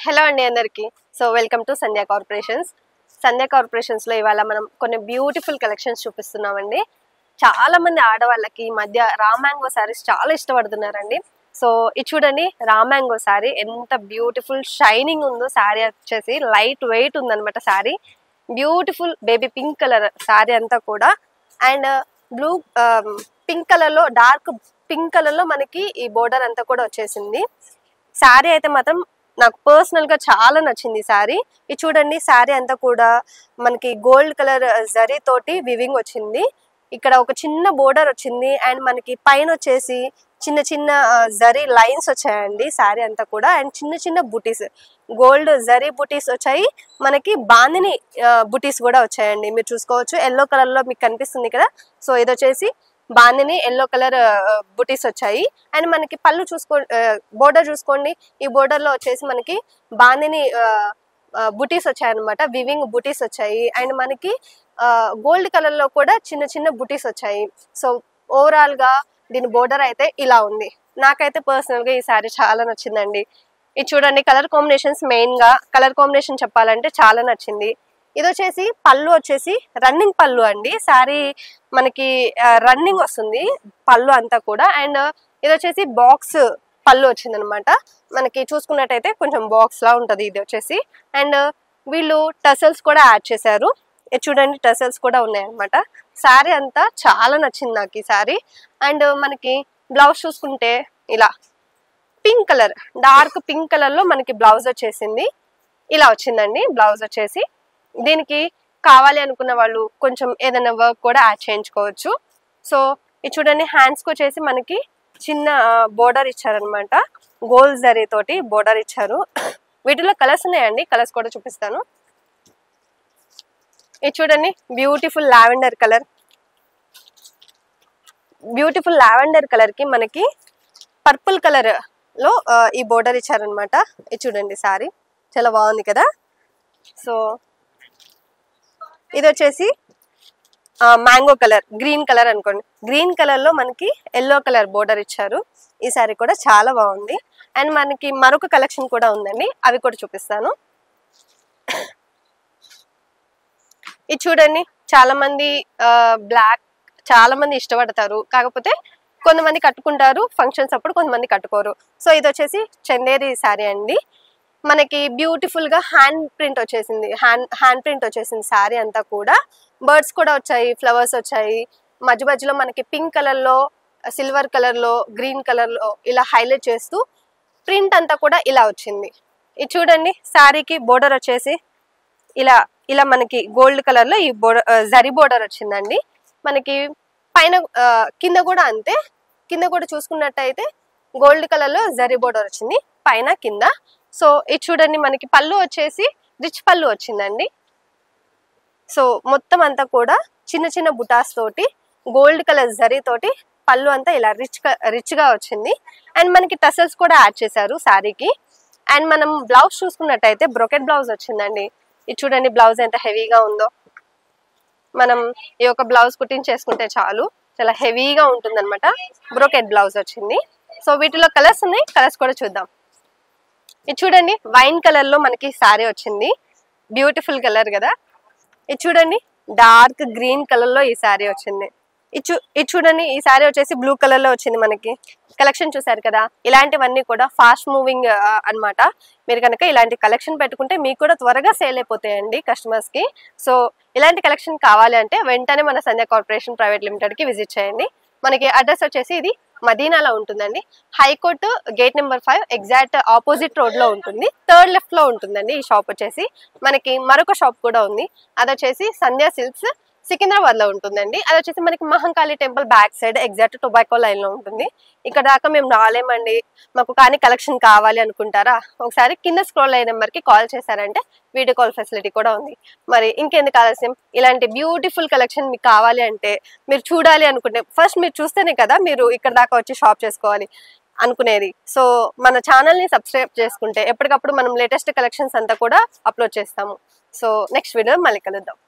Hello అండి అందరికి. So welcome to Sandhya corporations. Sandhya corporations లో ఇవాళ మనం కొన్ని బ్యూటిఫుల్ కలెక్షన్స్ చూపిస్తున్నామండి. చాలా మంది ఆడవాళ్ళకి ఈ మధ్య రా మ్యాంగో సారీస్ చాలా ఇష్టపడుతున్నారండి. సో ఇది చూడండి, రా మ్యాంగో సారీ ఎంత బ్యూటిఫుల్ షైనింగ్ ఉందో. సారీ వచ్చేసి లైట్ వెయిట్ ఉందన్నమాట. Sorry beautiful baby pink colour sorry అంతా కూడా. అండ్ బ్లూ పింక్ కలర్ లో, డార్క్ పింక్ కలర్ లో మనకి ఈ బోర్డర్ అంతా కూడా వచ్చేసింది. శారీ అయితే మాత్రం నాకు పర్సనల్ గా చాలా నచ్చింది శారీ. ఇది చూడండి, శారీ అంతా కూడా మనకి గోల్డ్ కలర్ జరీ తోటి వివింగ్ వచ్చింది. ఇక్కడ ఒక చిన్న బోర్డర్ వచ్చింది అండ్ మనకి పైన వచ్చేసి చిన్న చిన్న జరీ లైన్స్ వచ్చాయండి శారీ అంతా కూడా. అండ్ చిన్న చిన్న బుటీస్, గోల్డ్ జరీ బుటీస్ వచ్చాయి. మనకి బాందిని బుటీస్ కూడా వచ్చాయండి. మీరు చూసుకోవచ్చు, ఎల్లో కలర్ లో మీకు కనిపిస్తుంది కదా. సో ఇది వచ్చేసి బాందిని ఎల్లో కలర్ బుటీస్ వచ్చాయి. అండ్ మనకి పళ్ళు బోర్డర్ చూసుకోండి. ఈ బోర్డర్ లో వచ్చేసి మనకి బాందిని బుటీస్ వచ్చాయి అనమాట, వివింగ్ బుటీస్ వచ్చాయి. అండ్ మనకి గోల్డ్ కలర్ లో కూడా చిన్న చిన్న బుటీస్ వచ్చాయి. సో ఓవరాల్ గా దీని బోర్డర్ అయితే ఇలా ఉంది. నాకైతే పర్సనల్ గా ఈ శారీ చాలా నచ్చిందండి. ఇది చూడండి, కలర్ కాంబినేషన్స్, మెయిన్ గా కలర్ కాంబినేషన్ చెప్పాలంటే చాలా నచ్చింది. ఇది వచ్చేసి పళ్ళు వచ్చేసి రన్నింగ్ పళ్ళు అండి. శారీ మనకి రన్నింగ్ వస్తుంది పళ్ళు అంతా కూడా. అండ్ ఇది వచ్చేసి బాక్స్ పళ్ళు వచ్చింది అనమాట. మనకి చూసుకున్నట్టయితే కొంచెం బాక్స్ లా ఉంటది ఇది వచ్చేసి. అండ్ వీళ్ళు టసల్స్ కూడా యాడ్ చేశారు. ఇది చూడండి, టసల్స్ కూడా ఉన్నాయి అనమాట. శారీ అంతా చాలా నచ్చింది నాకు ఈ శారీ. అండ్ మనకి బ్లౌజ్ చూసుకుంటే ఇలా pink colour, dark pink colour లో మనకి బ్లౌజ్ వచ్చేసింది. ఇలా వచ్చిందండి బ్లౌజ్ వచ్చేసి. దీనికి కావాలి అనుకున్న వాళ్ళు కొంచెం ఏదైనా వర్క్ కూడా యాడ్ చేయించుకోవచ్చు. సో ఇది చూడండి, హ్యాండ్స్ కి వచ్చేసి మనకి చిన్న బోర్డర్ ఇచ్చారనమాట. గోల్డ్ జరీ తోటి బోర్డర్ ఇచ్చారు. వీటిలో కలర్స్ ఉన్నాయండి, కలర్స్ కూడా చూపిస్తాను. ఇది చూడండి, beautiful lavender colour. Beautiful lavender colour కి మనకి పర్పుల్ కలర్ లో ఈ బోర్డర్ ఇచ్చారనమాట. ఇది చూడండి, సారీ చాలా బాగుంది కదా. సో ఇది వచ్చేసి మ్యాంగో కలర్, గ్రీన్ కలర్ అనుకోండి. గ్రీన్ కలర్ లో మనకి ఎల్లో కలర్ బోర్డర్ ఇచ్చారు. ఈ సారీ కూడా చాలా బాగుంది. అండ్ మనకి మరొక కలెక్షన్ కూడా ఉందండి, అవి కూడా చూపిస్తాను. ఇది చూడండి, చాలా మంది బ్లాక్ చాలా మంది ఇష్టపడతారు. కాకపోతే కొంతమంది కట్టుకుంటారు ఫంక్షన్స్ అప్పుడు, కొంతమంది కట్టుకోరు. సో ఇది వచ్చేసి చందేరి శారీ అండి. మనకి బ్యూటిఫుల్ గా హ్యాండ్ ప్రింట్ వచ్చేసింది, హ్యాండ్ ప్రింట్ వచ్చేసింది శారీ అంతా కూడా. బర్డ్స్ కూడా వచ్చాయి, ఫ్లవర్స్ వచ్చాయి. మధ్య మధ్యలో మనకి పింక్ కలర్ లో, సిల్వర్ కలర్ లో, గ్రీన్ కలర్ లో ఇలా హైలైట్ చేస్తూ ప్రింట్ అంతా కూడా ఇలా వచ్చింది. ఇది చూడండి, శారీకి బోర్డర్ వచ్చేసి ఇలా ఇలా మనకి గోల్డ్ కలర్ లో ఈ బోర్డర్ జరీ బోర్డర్ వచ్చిందండి. మనకి పైన కింద కూడా అంతే. కింద కూడా చూసుకున్నట్టయితే గోల్డ్ కలర్ లో జరీ బోర్డర్ వచ్చింది పైన కింద. సో ఇది చూడండి, మనకి పళ్ళు వచ్చేసి రిచ్ పళ్ళు వచ్చిందండి. సో మొత్తం అంతా కూడా చిన్న చిన్న బుటాస్ తోటి గోల్డ్ కలర్ జరీ తోటి పళ్ళు అంతా ఇలా రిచ్ గా వచ్చింది. అండ్ మనకి టసల్స్ కూడా యాడ్ చేశారు శారీకి. అండ్ మనం బ్లౌజ్ చూసుకున్నట్టయితే బ్రోకెట్ బ్లౌజ్ వచ్చిందండి. ఇది చూడండి, బ్లౌజ్ ఎంత హెవీగా ఉందో. మనం ఈ యొక్క బ్లౌజ్ కుట్టించేసుకుంటే చాలు, చాలా హెవీగా ఉంటుంది అనమాట. బ్రోకెట్ బ్లౌజ్ వచ్చింది. సో వీటిలో కలర్స్ ఉన్నాయి, కలర్స్ కూడా చూద్దాం. ఇది చూడండి, వైన్ కలర్ లో మనకి శారీ వచ్చింది. బ్యూటిఫుల్ కలర్ కదా. ఇది చూడండి, డార్క్ గ్రీన్ కలర్ లో ఈ శారీ వచ్చింది. ఇది చూడండి, ఈ శారీ వచ్చేసి బ్లూ కలర్ లో వచ్చింది. మనకి కలెక్షన్ చూసారు కదా, ఇలాంటివన్నీ కూడా ఫాస్ట్ మూవింగ్ అన్నమాట. మీరు కనుక ఇలాంటి కలెక్షన్ పెట్టుకుంటే మీకు కూడా త్వరగా సేల్ అయిపోతాయండి కస్టమర్స్ కి. సో ఇలాంటి కలెక్షన్ కావాలి అంటే వెంటనే మన సంధ్యా కార్పొరేషన్ ప్రైవేట్ లిమిటెడ్ కి విజిట్ చేయండి. మనకి అడ్రస్ వచ్చేసి ఇది మదీనాలో ఉంటుందండి. High court gate number 5 exact opposite road లో ఉంటుంది. థర్డ్ లెఫ్ట్ లో ఉంటుందండి ఈ షాప్ వచ్చేసి. మనకి మరొక షాప్ కూడా ఉంది, అది వచ్చేసి సంధ్యా సిల్క్స్ సికింద్రాబాద్ లో ఉంటుందండి. అది వచ్చేసి మనకి Mahankali temple back side exact tobacco line లో ఉంటుంది. ఇక్కడ దాకా మేము రాలేమండి, మాకు కానీ కలెక్షన్ కావాలి అనుకుంటారా, ఒకసారి కింద స్క్రోల్ అయ్యే నెంబర్ కి కాల్ చేశారంటే వీడియో కాల్ ఫెసిలిటీ కూడా ఉంది. మరి ఇంకెందుకు ఆలస్యం, ఇలాంటి బ్యూటిఫుల్ కలెక్షన్ మీకు కావాలి అంటే, మీరు చూడాలి అనుకుంటే ఫస్ట్ మీరు చూస్తేనే కదా మీరు ఇక్కడ దాకా వచ్చి షాప్ చేసుకోవాలి అనుకునేది. సో మన ఛానల్ ని సబ్స్క్రైబ్ చేసుకుంటే ఎప్పటికప్పుడు మనం లేటెస్ట్ కలెక్షన్స్ అంతా కూడా అప్లోడ్ చేస్తాము. సో నెక్స్ట్ వీడియో మళ్ళీ కలుద్దాం.